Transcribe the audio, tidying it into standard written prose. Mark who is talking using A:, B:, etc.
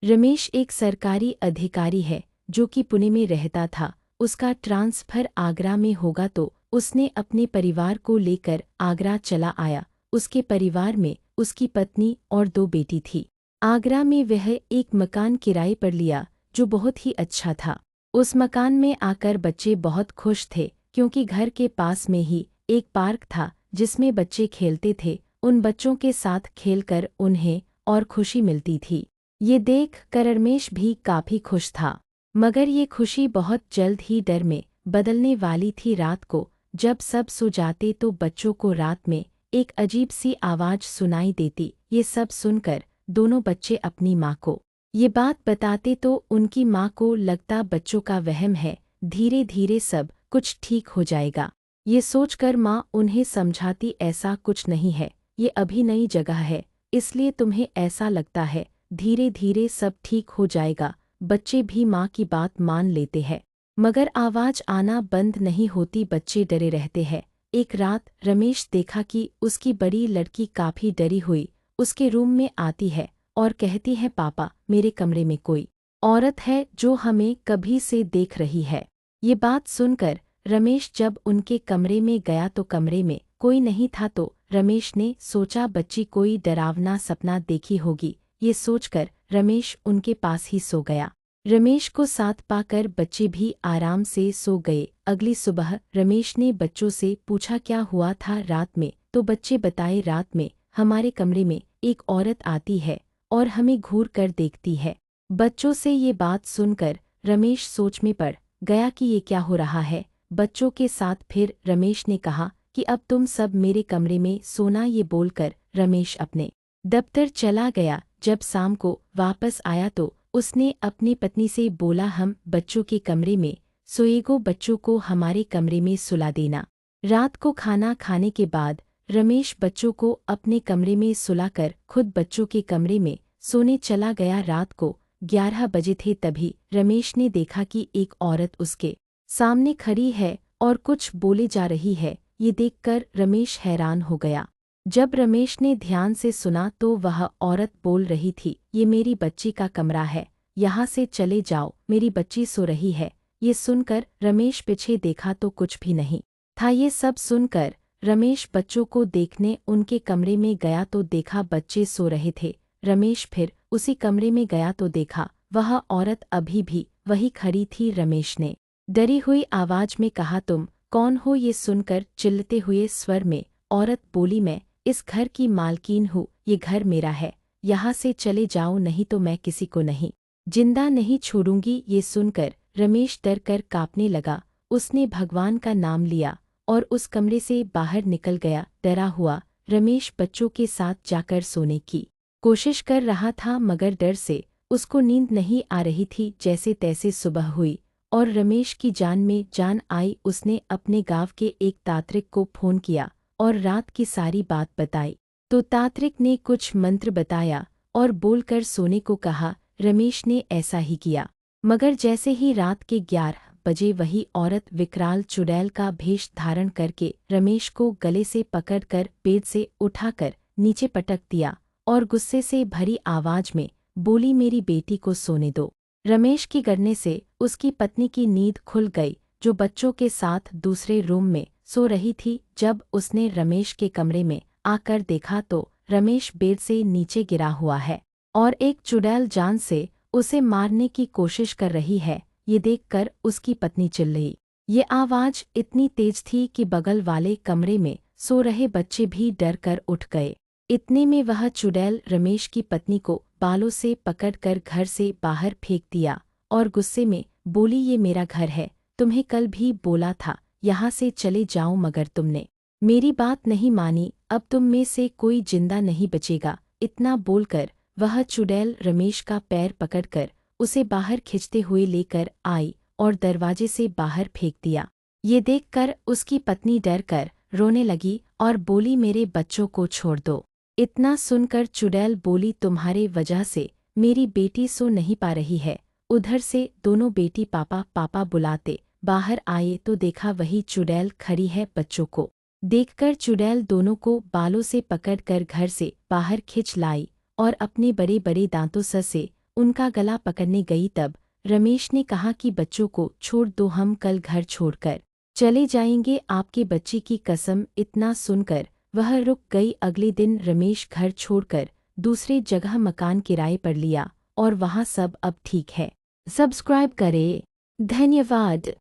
A: रमेश एक सरकारी अधिकारी है जो कि पुणे में रहता था। उसका ट्रांसफर आगरा में होगा तो उसने अपने परिवार को लेकर आगरा चला आया। उसके परिवार में उसकी पत्नी और 2 बेटी थी। आगरा में वह एक मकान किराए पर लिया जो बहुत ही अच्छा था। उस मकान में आकर बच्चे बहुत खुश थे क्योंकि घर के पास में ही एक पार्क था जिसमें बच्चे खेलते थे। उन बच्चों के साथ खेलकर उन्हें और खुशी मिलती थी। ये देख कर रमेश भी काफी खुश था, मगर ये खुशी बहुत जल्द ही डर में बदलने वाली थी। रात को जब सब सो जाते तो बच्चों को रात में एक अजीब सी आवाज सुनाई देती। ये सब सुनकर दोनों बच्चे अपनी माँ को ये बात बताते तो उनकी माँ को लगता बच्चों का वहम है, धीरे धीरे सब कुछ ठीक हो जाएगा। ये सोचकर माँ उन्हें समझाती ऐसा कुछ नहीं है, ये अभी नई जगह है इसलिए तुम्हें ऐसा लगता है, धीरे धीरे सब ठीक हो जाएगा। बच्चे भी माँ की बात मान लेते हैं, मगर आवाज आना बंद नहीं होती। बच्चे डरे रहते हैं। एक रात रमेश देखा कि उसकी बड़ी लड़की काफी डरी हुई उसके रूम में आती है और कहती है, पापा मेरे कमरे में कोई औरत है जो हमें कभी से देख रही है। ये बात सुनकर रमेश जब उनके कमरे में गया तो कमरे में कोई नहीं था। तो रमेश ने सोचा बच्ची कोई डरावना सपना देखी होगी। ये सोचकर रमेश उनके पास ही सो गया। रमेश को साथ पाकर बच्चे भी आराम से सो गए। अगली सुबह रमेश ने बच्चों से पूछा क्या हुआ था रात में, तो बच्चे बताए रात में हमारे कमरे में एक औरत आती है और हमें घूर कर देखती है। बच्चों से ये बात सुनकर रमेश सोच में पड़ गया कि ये क्या हो रहा है। बच्चों के साथ फिर रमेश ने कहा कि अब तुम सब मेरे कमरे में सोना। ये बोलकर रमेश अपने दफ्तर चला गया। जब शाम को वापस आया तो उसने अपनी पत्नी से बोला, हम बच्चों के कमरे में सोएगो, बच्चों को हमारे कमरे में सुला देना। रात को खाना खाने के बाद रमेश बच्चों को अपने कमरे में सुलाकर खुद बच्चों के कमरे में सोने चला गया। रात को 11 बजे थे तभी रमेश ने देखा कि एक औरत उसके सामने खड़ी है और कुछ बोले जा रही है। ये देखकर रमेश हैरान हो गया। जब रमेश ने ध्यान से सुना तो वह औरत बोल रही थी, ये मेरी बच्ची का कमरा है, यहाँ से चले जाओ, मेरी बच्ची सो रही है। ये सुनकर रमेश पीछे देखा तो कुछ भी नहीं था। ये सब सुनकर रमेश बच्चों को देखने उनके कमरे में गया तो देखा बच्चे सो रहे थे। रमेश फिर उसी कमरे में गया तो देखा वह औरत अभी भी वही खड़ी थी। रमेश ने डरी हुई आवाज में कहा, तुम कौन हो? ये सुनकर चिल्लते हुए स्वर में औरत बोली, मैं इस घर की मालकिन हूँ, ये घर मेरा है, यहाँ से चले जाओ नहीं तो मैं किसी को नहीं जिंदा नहीं छोड़ूंगी। ये सुनकर रमेश डर कर कांपने लगा। उसने भगवान का नाम लिया और उस कमरे से बाहर निकल गया। डरा हुआ रमेश बच्चों के साथ जाकर सोने की कोशिश कर रहा था, मगर डर से उसको नींद नहीं आ रही थी। जैसे तैसे सुबह हुई और रमेश की जान में जान आई। उसने अपने गांव के एक तांत्रिक को फोन किया और रात की सारी बात बताई। तो तांत्रिक ने कुछ मंत्र बताया और बोलकर सोने को कहा। रमेश ने ऐसा ही किया, मगर जैसे ही रात के 11 बजे वही औरत विकराल चुड़ैल का भेष धारण करके रमेश को गले से पकड़कर बेड से उठाकर नीचे पटक दिया और गुस्से से भरी आवाज में बोली, मेरी बेटी को सोने दो। रमेश की गिरने से उसकी पत्नी की नींद खुल गई जो बच्चों के साथ दूसरे रूम में सो रही थी। जब उसने रमेश के कमरे में आकर देखा तो रमेश बेड से नीचे गिरा हुआ है और एक चुड़ैल जान से उसे मारने की कोशिश कर रही है। ये देखकर उसकी पत्नी चिल्लाई। ये आवाज इतनी तेज थी कि बगल वाले कमरे में सो रहे बच्चे भी डर कर उठ गए। इतने में वह चुड़ैल रमेश की पत्नी को बालों से पकड़कर घर से बाहर फेंक दिया और गुस्से में बोली, ये मेरा घर है, तुम्हें कल भी बोला था यहाँ से चले जाओ, मगर तुमने मेरी बात नहीं मानी, अब तुम में से कोई जिंदा नहीं बचेगा। इतना बोलकर वह चुड़ैल रमेश का पैर पकड़कर उसे बाहर खींचते हुए लेकर आई और दरवाजे से बाहर फेंक दिया। ये देखकर उसकी पत्नी डर कर रोने लगी और बोली, मेरे बच्चों को छोड़ दो। इतना सुनकर चुड़ैल बोली, तुम्हारे वजह से मेरी बेटी सो नहीं पा रही है। उधर से दोनों बेटी पापा पापा बुलाते बाहर आए तो देखा वही चुड़ैल खड़ी है। बच्चों को देखकर चुड़ैल दोनों को बालों से पकड़कर घर से बाहर खींच लाई और अपने बड़े बड़े दांतों से उनका गला पकड़ने गई तब रमेश ने कहा कि बच्चों को छोड़ दो, हम कल घर छोड़कर चले जाएंगे, आपके बच्चे की कसम। इतना सुनकर वह रुक गई। अगले दिन रमेश घर छोड़कर दूसरे जगह मकान किराए पर लिया और वहाँ सब अब ठीक है। सब्सक्राइब करें। धन्यवाद।